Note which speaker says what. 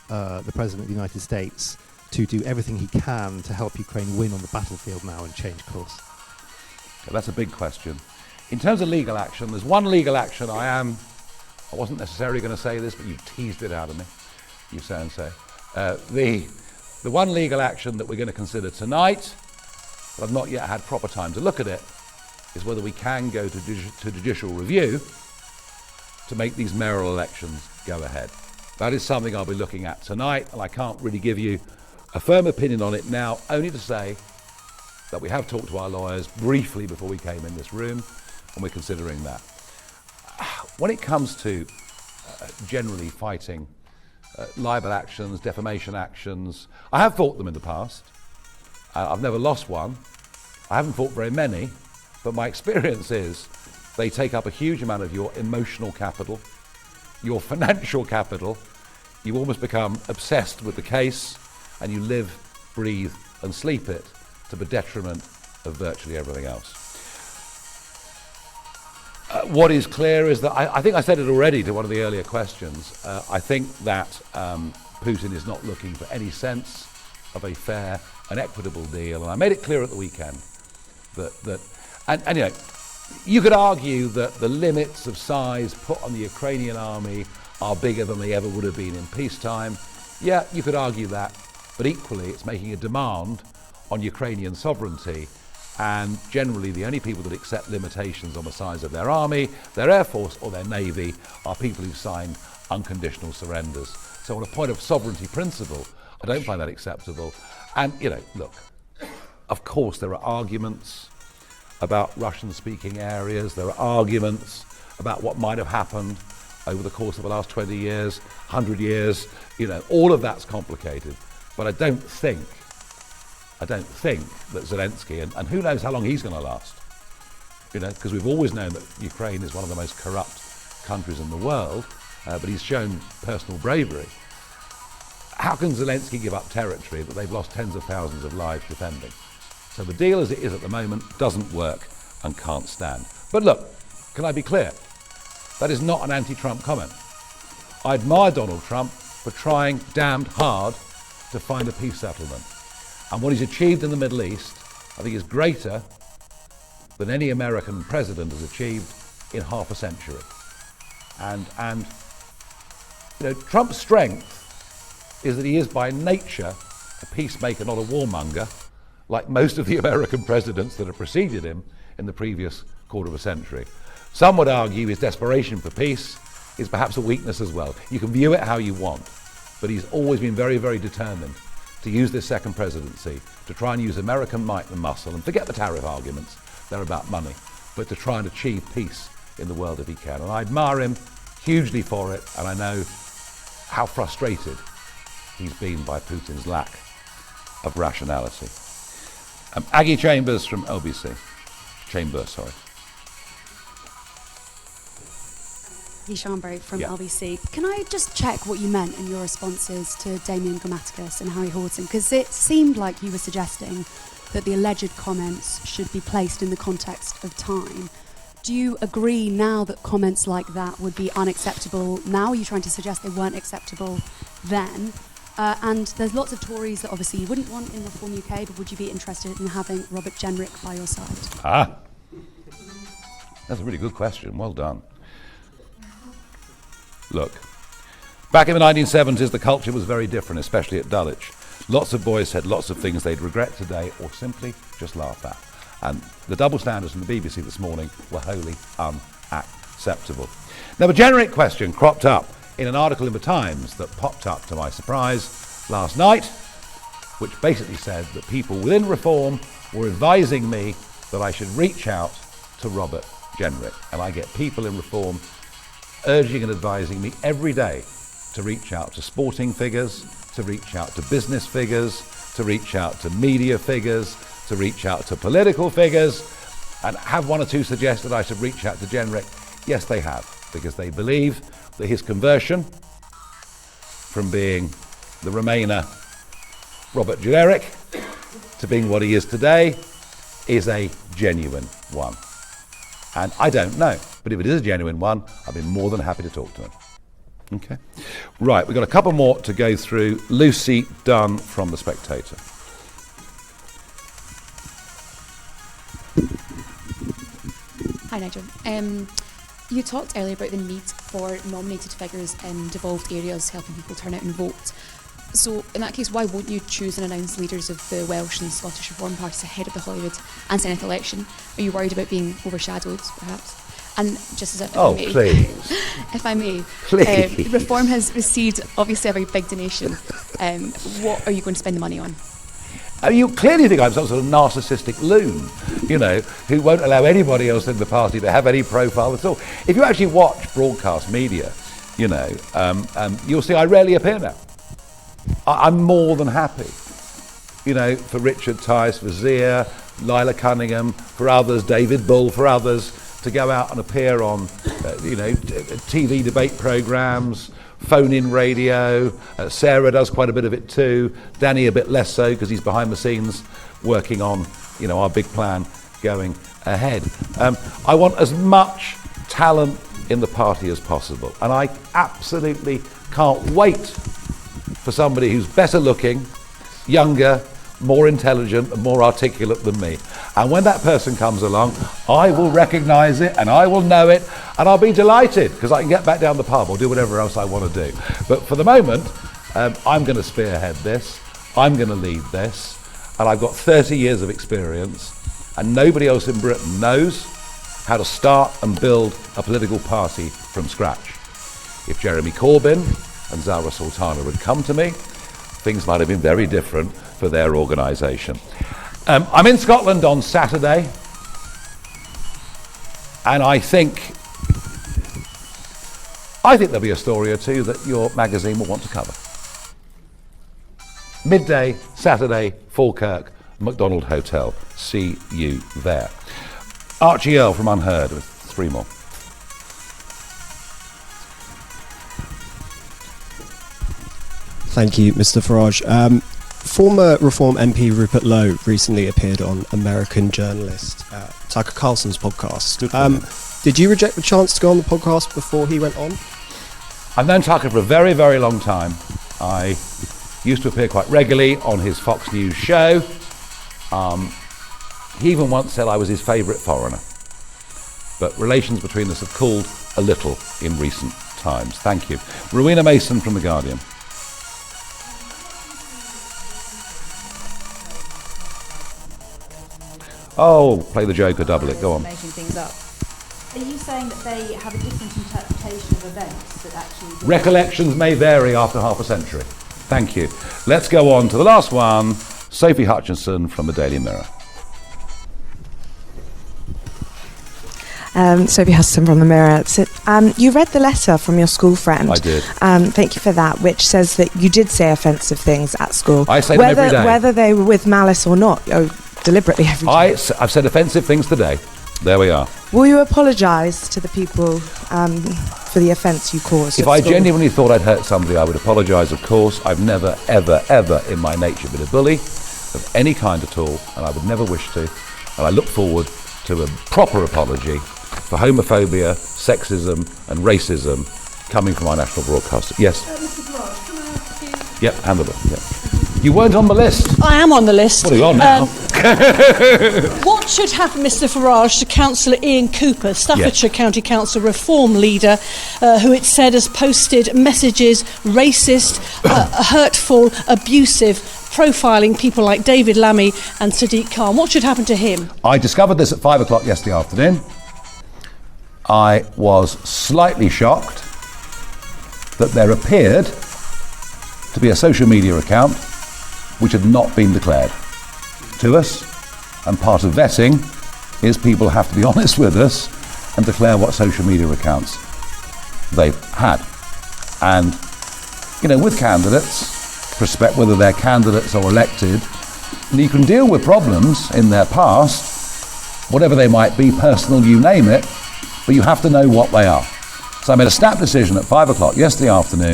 Speaker 1: the President of the United States to do everything he can to help Ukraine win on the battlefield now and change course?
Speaker 2: That's a big question. In terms of legal action, there's one legal action I wasn't necessarily going to say this, but you teased it out of me. You say and say. The one legal action that we're going to consider tonight, but I've not yet had proper time to look at it, is whether we can go to judicial review to make these mayoral elections go ahead. That is something I'll be looking at tonight, and I can't really give you a firm opinion on it now, only to say that we have talked to our lawyers briefly before we came in this room, and we're considering that. When it comes to generally fighting libel actions, defamation actions, I have fought them in the past. I've never lost one. I haven't fought very many, but my experience is they take up a huge amount of your emotional capital, your financial capital. You almost become obsessed with the case, and you live, breathe, and sleep it to the detriment of virtually everything else. What is clear is that, I think I said it already to one of the earlier questions, I think that Putin is not looking for any sense of a fair and equitable deal, and I made it clear at the weekend and you know, you could argue that the limits of size put on the Ukrainian army are bigger than they ever would have been in peacetime. Yeah, you could argue that, but equally it's making a demand on Ukrainian sovereignty, and generally the only people that accept limitations on the size of their army, their air force or their navy are people who've signed unconditional surrenders. So on a point of sovereignty principle, I don't find that acceptable. And, you know, look, of course there are arguments about Russian-speaking areas, there are arguments about what might have happened over the course of the last 20 years, 100 years, you know, all of that's complicated. But I don't think that Zelensky, and who knows how long he's going to last, you know, because we've always known that Ukraine is one of the most corrupt countries in the world, but he's shown personal bravery. How can Zelensky give up territory that they've lost tens of thousands of lives defending? So the deal as it is at the moment doesn't work and can't stand. But look, can I be clear? That is not an anti-Trump comment. I admire Donald Trump for trying damned hard to find a peace settlement. And what he's achieved in the Middle East, I think, is greater than any American president has achieved in half a century. And you know, Trump's strength is that he is by nature a peacemaker, not a warmonger, like most of the American presidents that have preceded him in the previous quarter of a century. Some would argue his desperation for peace is perhaps a weakness as well. You can view it how you want, but he's always been very, very determined to use this second presidency to try and use American might and muscle, and forget the tariff arguments, they're about money, but to try and achieve peace in the world if he can. And I admire him hugely for it, and I know how frustrated he's been by Putin's lack of rationality. Aggie Chambers from LBC. Sorry.
Speaker 3: Chambers from LBC. Can I just check what you meant in your responses to Damien Grammaticus and Harry Horton? Because it seemed like you were suggesting that the alleged comments should be placed in the context of time. Do you agree now that comments like that would be unacceptable now? Are you trying to suggest they weren't acceptable then? And there's lots of Tories that obviously you wouldn't want in Reform UK, but would you be interested in having Robert Jenrick by your side?
Speaker 2: That's a really good question. Well done. Look, back in the 1970s, the culture was very different, especially at Dulwich. Lots of boys said lots of things they'd regret today or simply just laugh at. And the double standards from the BBC this morning were wholly unacceptable. Now, the Jenrick question cropped up in an article in the Times that popped up to my surprise last night, which basically said that people within Reform were advising me that I should reach out to Robert Jenrick. And I get people in Reform urging and advising me every day to reach out to sporting figures, to reach out to business figures, to reach out to media figures, to reach out to political figures, and have one or two suggested I should reach out to Jenrick. Yes, they have, because they believe that his conversion from being the Remainer Robert Jenrick to being what he is today is a genuine one. And I don't know, but if it is a genuine one, I'd be more than happy to talk to him. Okay. Right, we've got a couple more to go through. Lucy Dunn from The Spectator.
Speaker 4: Hi, Nigel. You talked earlier about the need for nominated figures in devolved areas helping people turn out and vote. So, in that case, why won't you choose and announce leaders of the Welsh and Scottish Reform parties ahead of the Holyrood and Senate election? Are you worried about being overshadowed, perhaps? And just as if I may,
Speaker 2: please.
Speaker 4: if I may,
Speaker 2: Please.
Speaker 4: Reform has received obviously a very big donation. What are you going to spend the money on?
Speaker 2: You clearly think I'm some sort of narcissistic loon, who won't allow anybody else in the party to have any profile at all. If you actually watch broadcast media, you'll see I rarely appear now. I'm more than happy, for Richard Tice, for Zia, Lila Cunningham, for others, David Bull, for others, to go out and appear on, TV debate programmes, phone-in radio. Sarah does quite a bit of it too. Danny a bit less so because he's behind the scenes working on, our big plan going ahead. I want as much talent in the party as possible, and I absolutely can't wait for somebody who's better looking, younger, more intelligent and more articulate than me. And when that person comes along, I will recognise it and I will know it, and I'll be delighted because I can get back down the pub or do whatever else I want to do. But for the moment, I'm going to spearhead this, I'm going to lead this, and I've got 30 years of experience, and nobody else in Britain knows how to start and build a political party from scratch. If Jeremy Corbyn and Zara Sultana had come to me, things might have been very different for their organisation. I'm in Scotland on Saturday, and I think there'll be a story or two that your magazine will want to cover. Midday, Saturday, Falkirk, McDonald Hotel. See you there. Archie Earl from Unheard with 3 more.
Speaker 5: Thank you, Mr. Farage. Former Reform MP Rupert Lowe recently appeared on American journalist Tucker Carlson's podcast. Did you reject the chance to go on the podcast before he went on?
Speaker 2: I've known Tucker for a very, very long time. I used to appear quite regularly on his Fox News show. He even once said I was his favourite foreigner. But relations between us have cooled a little in recent times. Thank you. Rowena Mason from The Guardian. Oh, play the joke or double it, go on.
Speaker 6: Making things up. Are you saying that they have a different interpretation of events that actually...
Speaker 2: Recollections may vary after half a century. Thank you. Let's go on to the last one. Sophie Hutchinson from the Daily Mirror.
Speaker 7: Sophie Hutchinson from the Mirror. So, you read the letter from your school friend.
Speaker 2: I did.
Speaker 7: Thank you for that, which says that you did say offensive things at school.
Speaker 2: I say them every day.
Speaker 7: Whether they were with malice or not, deliberately every day.
Speaker 2: I've said offensive things today. There we are.
Speaker 7: Will you apologise to the people for the offence you caused?
Speaker 2: If I genuinely thought I'd hurt somebody, I would apologise, of course. I've never, ever, ever in my nature been a bully of any kind at all, and I would never wish to. And I look forward to a proper apology for homophobia, sexism and racism coming from our national broadcaster. Yes?
Speaker 8: Mr. Farage, can I ask you...
Speaker 2: Yep, handle it. Yep. You weren't on the list.
Speaker 8: I am on the list.
Speaker 2: What are you on now?
Speaker 8: What should happen, Mr. Farage, to Councillor Ian Cooper, Staffordshire County Council Reform leader, who it said has posted messages racist, hurtful, abusive, profiling people like David Lammy and Sadiq Khan? What should happen to him?
Speaker 2: I discovered this at 5 o'clock yesterday afternoon. I was slightly shocked that there appeared to be a social media account which had not been declared to us, and part of vetting is people have to be honest with us and declare what social media accounts they've had. And, with candidates, whether they're candidates or elected, you can deal with problems in their past, whatever they might be, personal, you name it, but you have to know what they are. So I made a snap decision at 5 o'clock yesterday afternoon